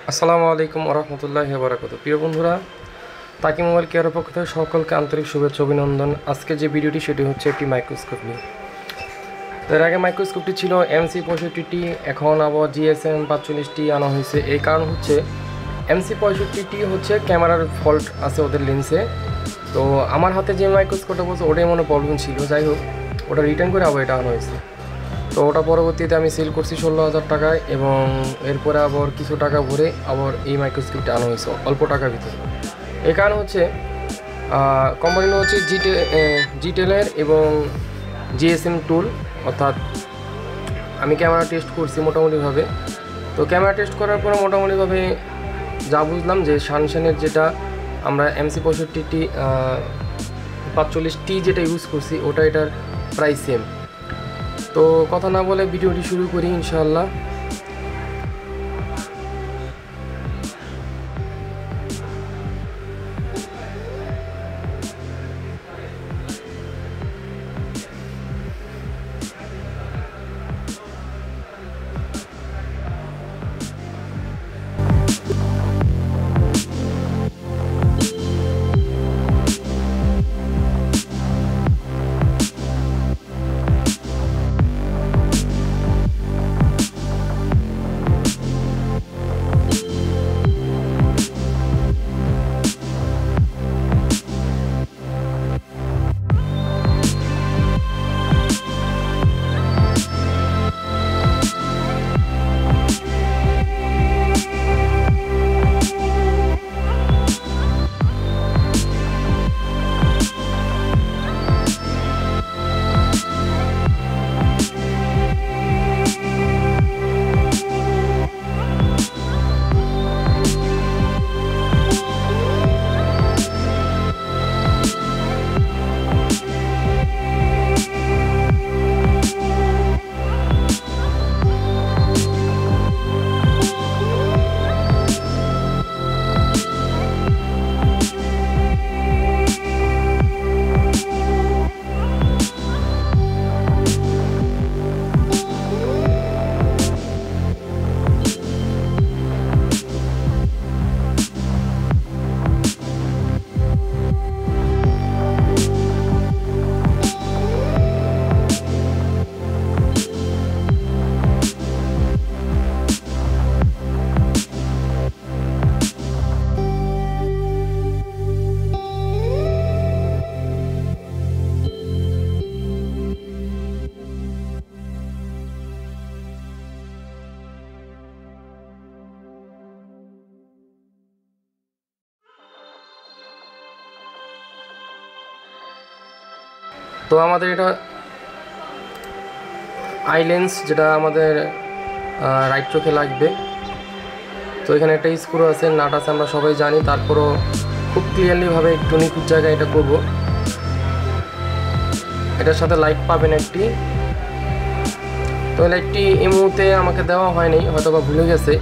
আসসালামু আলাইকুম ওয়া রাহমাতুল্লাহি ওয়া বারাকাতুহু। প্রিয় বন্ধুরা, তাকি মোবাইল কেয়ারের পক্ষ থেকে সকলকে আন্তরিক শুভেচ্ছা অভিনন্দন। আজকে যে ভিডিওটি সেটি হচ্ছে একটি মাইক্রোস্কোপ নিয়ে। এর আগে মাইক্রোস্কোপটি ছিল MC65T, এখন আবার GSM 45T আনা হয়েছে। এই কারণ হচ্ছে MC65T হচ্ছে ক্যামেরার ফল্ট আছে ওদের লেন্সে। তো আমার হাতে যে মাইক্রোস্কোপটা বলছে ওটাই মনে প্রবলেম ছিল, যাই হোক ওটা রিটার্ন করে আবার এটা আনা হয়েছে। তো ওটা পরবর্তীতে আমি সেল করছি 16,000 টাকায়, এবং এরপরে আবার কিছু টাকা ভরে আবার এই মাইক্রোস্কোপটা আনা হয়েছে অল্প টাকার ভিতরে। এই কারণ হচ্ছে কোম্পানিটা হচ্ছে জিটেলের এবং GSM টুল, অর্থাৎ আমি ক্যামেরা টেস্ট করছি মোটামুটিভাবে। তো ক্যামেরা টেস্ট করার পরে মোটামুটিভাবে যা বুঝলাম যে সানশানের যেটা আমরা MC65T যেটা ইউজ করছি ওটা এটার প্রায় সেম। তো কথা না বলে ভিডিওটি শুরু করি ইনশাআল্লাহ। তো আমাদের এটা আই লেন্স, যেটা আমাদের রাইট চোখে লাগবে। তো এখানে একটা স্ক্রু আছে, নাট আছে, আমরা সবাই জানি। তারপরও খুব ক্লিয়ারলিভাবে একটু নিখুঁত জায়গায় এটা করব। এটার সাথে লাইট পাবেন একটি। তো এই লাইটটি এই মুহূর্তে আমাকে দেওয়া হয়নি, হয়তো বা ভুলে গেছে,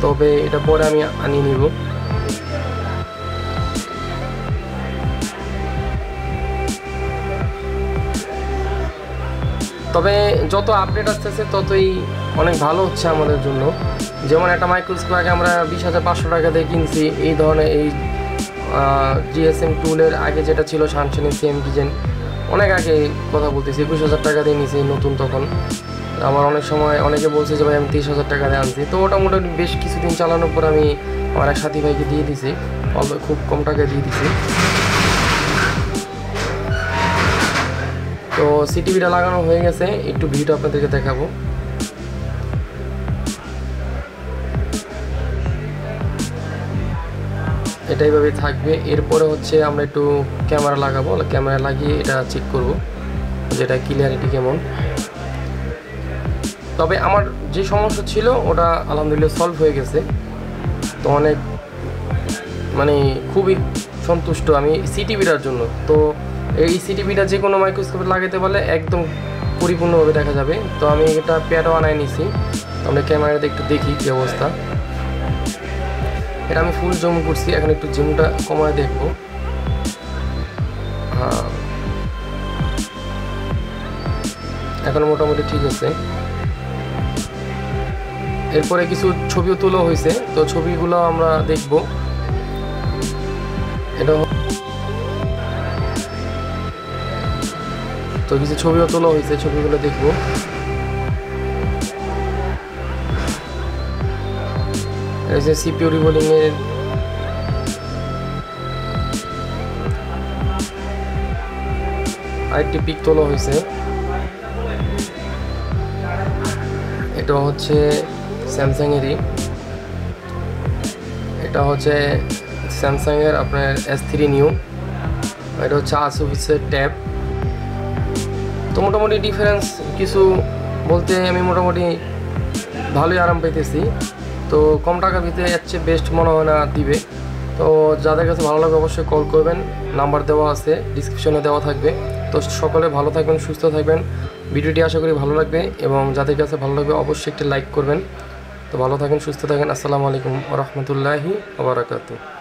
তবে এটা পরে আমি আনিয়ে নিব। তবে যত আপডেট আসতেছে ততই অনেক ভালো হচ্ছে আমাদের জন্য। যেমন একটা মাইক্রোস্কোপ আগে আমরা 20,500 টাকা দিয়ে কিনছি, এই ধরনের এই GSM টুলের আগে যেটা ছিল সানশানের সেম ডিজাইন, অনেক আগে কথা বলতেছি 21,000 টাকা দিয়ে নিয়েছি নতুন। তখন আমার অনেক সময় অনেকে বলছে যে ভাই আমি 30,000 টাকা দিয়ে আনছি। তো ওটা মোটামুটি বেশ কিছুদিন চালানোর পর আমি আমার এক সাথী ভাইকে দিয়ে দিছি, খুব কম টাকায় দিয়ে দিছি। তো সিটিভিটা লাগানো হয়ে গেছে, একটু ভিডিওটা আপনাদেরকে দেখাবো। এটা এইভাবে থাকবে। এরপরে হচ্ছে আমরা একটু ক্যামেরা লাগাবো, ক্যামেরা লাগিয়ে এটা চেক করব যেটা ক্লিয়ারিটি কেমন। তবে আমার যে সমস্যা ছিল ওটা আলহামদুলিল্লাহ সলভ হয়ে গেছে। তো অনেক মানে খুবই সন্তুষ্ট আমি সিটিভিটার জন্য। তো এই সিটিভিটা যে কোনো মাইক্রোস্কোপে লাগাতে পারলে একদম পরিপূর্ণভাবে দেখা যাবে। তো আমি এটা প্যাডও আনায় নিছি, আমরা ক্যামেরাতে একটু দেখি কী অবস্থা। এটা আমি ফুল জুম করছি, এখন একটু জুমটা কমায় দেখবো। হ্যাঁ, এখন মোটামুটি ঠিক আছে। এরপরে কিছু ছবিও তোলা হয়েছে, তো ছবিগুলো আমরা দেখব। এটা তো কিছু ছবিও তোলা হয়েছে, ছবিগুলো দেখব। এই যে সিপিইউ রিবোলিং এর আরেকটি পিক তোলা হয়েছে। এটা হচ্ছে স্যামসাং এরই, এটা হচ্ছে স্যামসাং এর আপনার S3 নিউ। এটা হচ্ছে আসুসের ট্যাব। তো মোটামুটি ডিফারেন্স কিছু বলতে আমি মোটামুটি ভালোই আরাম পেতেছি। তো কম টাকার ভিতরে এর চেয়ে বেস্ট মনে হয় না দিবে। তো যাদের কাছে ভালো লাগে অবশ্যই কল করবেন, নাম্বার দেওয়া আছে, ডিসক্রিপশনে দেওয়া থাকবে। তো সকলে ভালো থাকবেন, সুস্থ থাকবেন। ভিডিওটি আশা করি ভালো লাগবে এবং যাদের কাছে ভালো লাগবে অবশ্যই একটি লাইক করবেন। তো ভালো থাকেন, সুস্থ থাকেন। আসসালামু আলাইকুম ওয়া রাহমাতুল্লাহি ওয়া বারাকাতুহু।